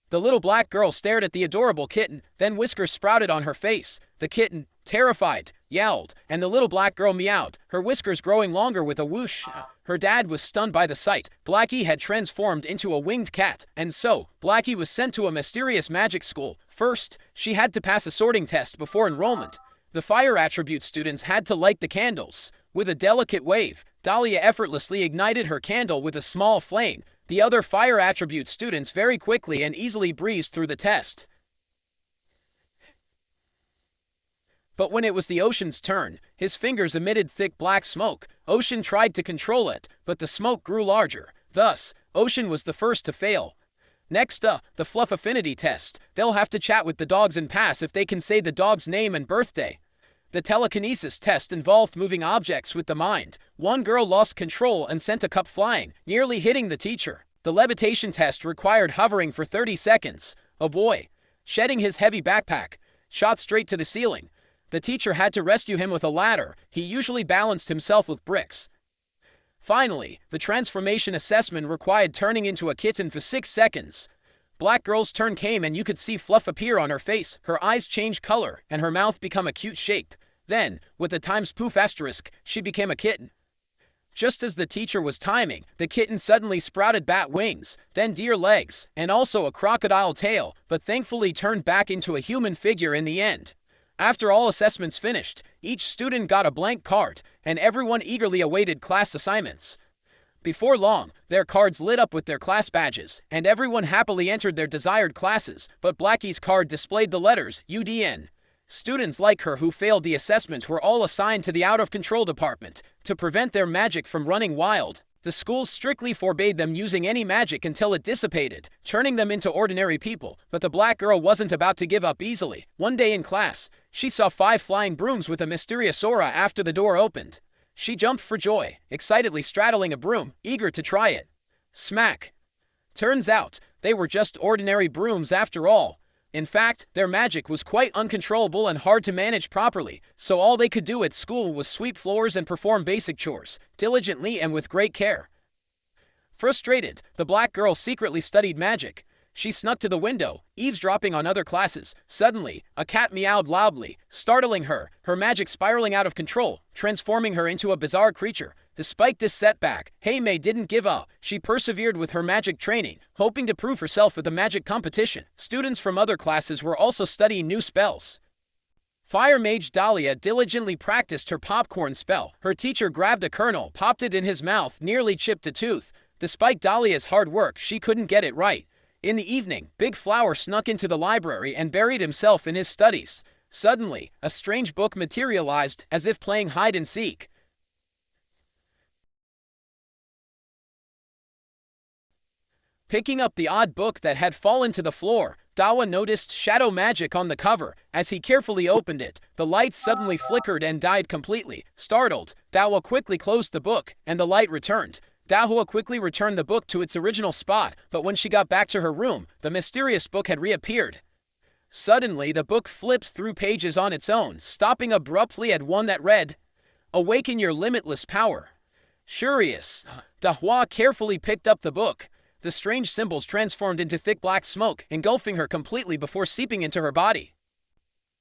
The little black girl stared at the adorable kitten, then whiskers sprouted on her face. The kitten, terrified, yelled, and the little black girl meowed, her whiskers growing longer with a whoosh. Her dad was stunned by the sight. Blackie had transformed into a winged cat, and so, Blackie was sent to a mysterious magic school. First, she had to pass a sorting test before enrollment. The fire attribute students had to light the candles. With a delicate wave, Dahlia effortlessly ignited her candle with a small flame. The other fire attribute students very quickly and easily breezed through the test. But when it was the Ocean's turn, his fingers emitted thick black smoke. Ocean tried to control it, but the smoke grew larger. Thus, Ocean was the first to fail. Next up, the Fluff Affinity test. They'll have to chat with the dogs and pass if they can say the dog's name and birthday. The telekinesis test involved moving objects with the mind. One girl lost control and sent a cup flying, nearly hitting the teacher. The levitation test required hovering for 30 seconds. A boy, shedding his heavy backpack, shot straight to the ceiling. The teacher had to rescue him with a ladder. He usually balanced himself with bricks. Finally, the transformation assessment required turning into a kitten for 6 seconds. Black girl's turn came and you could see fluff appear on her face. Her eyes changed color and her mouth become a cute shape. Then, with the times poof asterisk, she became a kitten. Just as the teacher was timing, the kitten suddenly sprouted bat wings, then deer legs, and also a crocodile tail, but thankfully turned back into a human figure in the end. After all assessments finished, each student got a blank card, and everyone eagerly awaited class assignments. Before long, their cards lit up with their class badges, and everyone happily entered their desired classes, but Blackie's card displayed the letters UDN. Students like her who failed the assessment were all assigned to the out-of-control department. To prevent their magic from running wild, the school strictly forbade them using any magic until it dissipated, turning them into ordinary people. But the black girl wasn't about to give up easily. One day in class, she saw 5 flying brooms with a mysterious aura after the door opened. She jumped for joy, excitedly straddling a broom, eager to try it. Smack! Turns out, they were just ordinary brooms after all. In fact, their magic was quite uncontrollable and hard to manage properly, so all they could do at school was sweep floors and perform basic chores, diligently and with great care. Frustrated, the black girl secretly studied magic. She snuck to the window, eavesdropping on other classes. Suddenly, a cat meowed loudly, startling her, her magic spiraling out of control, transforming her into a bizarre creature. Despite this setback, May didn't give up. She persevered with her magic training, hoping to prove herself at the magic competition. Students from other classes were also studying new spells. Fire Mage Dahlia diligently practiced her popcorn spell. Her teacher grabbed a kernel, popped it in his mouth, nearly chipped a tooth. Despite Dahlia's hard work, she couldn't get it right. In the evening, Big Flower snuck into the library and buried himself in his studies. Suddenly, a strange book materialized, as if playing hide and seek. Picking up the odd book that had fallen to the floor, Dawa noticed shadow magic on the cover. As he carefully opened it, the light suddenly flickered and died completely. Startled, Dawa quickly closed the book, and the light returned. Dahua quickly returned the book to its original spot, but when she got back to her room, the mysterious book had reappeared. Suddenly, the book flipped through pages on its own, stopping abruptly at one that read, "Awaken your limitless power." Curious, Dahua carefully picked up the book. The strange symbols transformed into thick black smoke, engulfing her completely before seeping into her body.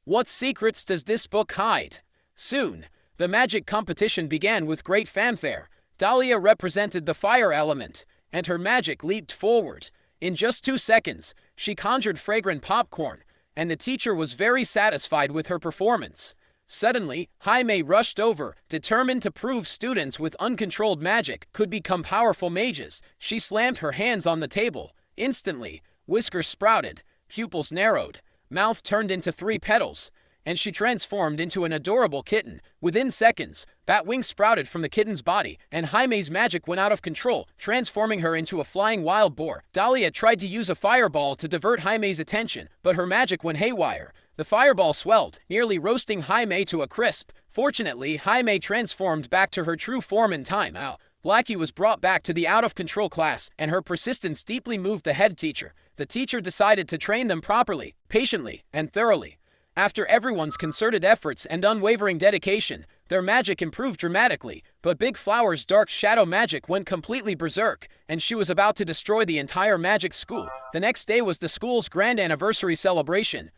What secrets does this book hide? Soon, the magic competition began with great fanfare. Dahlia represented the fire element, and her magic leaped forward. In just 2 seconds, she conjured fragrant popcorn, and the teacher was very satisfied with her performance. Suddenly, Jaime rushed over, determined to prove students with uncontrolled magic could become powerful mages. She slammed her hands on the table. Instantly, whiskers sprouted, pupils narrowed, mouth turned into 3 petals, and she transformed into an adorable kitten. Within seconds, bat wings sprouted from the kitten's body, and Jaime's magic went out of control, transforming her into a flying wild boar. Dahlia tried to use a fireball to divert Jaime's attention, but her magic went haywire. The fireball swelled, nearly roasting Jaime to a crisp. Fortunately, Jaime transformed back to her true form in time. Blackie was brought back to the out-of-control class, and her persistence deeply moved the head teacher. The teacher decided to train them properly, patiently, and thoroughly. After everyone's concerted efforts and unwavering dedication, Their magic improved dramatically, but Big Flower's dark shadow magic went completely berserk, and she was about to destroy the entire magic school. The next day was the school's grand anniversary celebration,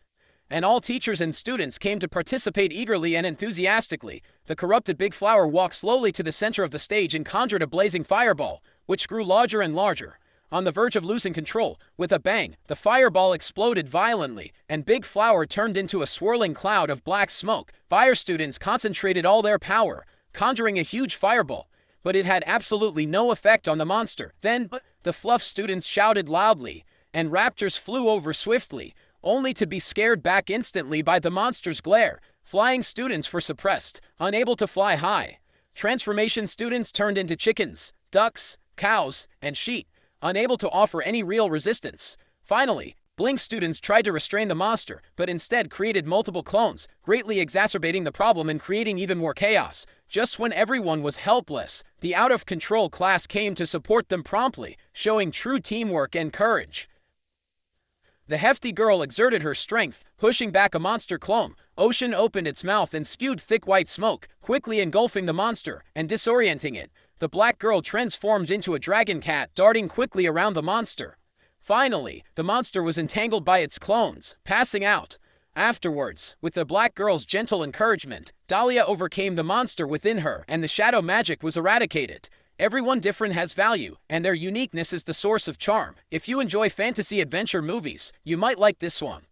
and all teachers and students came to participate eagerly and enthusiastically. The corrupted Big Flower walked slowly to the center of the stage and conjured a blazing fireball, which grew larger and larger. On the verge of losing control, with a bang, the fireball exploded violently, and Big Flower turned into a swirling cloud of black smoke. Fire students concentrated all their power, conjuring a huge fireball, but it had absolutely no effect on the monster. Then, the Fluff students shouted loudly, and raptors flew over swiftly, only to be scared back instantly by the monster's glare. Flying students were suppressed, unable to fly high. Transformation students turned into chickens, ducks, cows, and sheep, unable to offer any real resistance. Finally, Blink students tried to restrain the monster, but instead created multiple clones, greatly exacerbating the problem and creating even more chaos. Just when everyone was helpless, the out-of-control class came to support them promptly, showing true teamwork and courage. The hefty girl exerted her strength, pushing back a monster clone. Ocean opened its mouth and spewed thick white smoke, quickly engulfing the monster and disorienting it. The black girl transformed into a dragon cat, darting quickly around the monster. Finally, the monster was entangled by its clones, passing out. Afterwards, with the black girl's gentle encouragement, Dahlia overcame the monster within her, and the shadow magic was eradicated. Everyone different has value, and their uniqueness is the source of charm. If you enjoy fantasy adventure movies, you might like this one.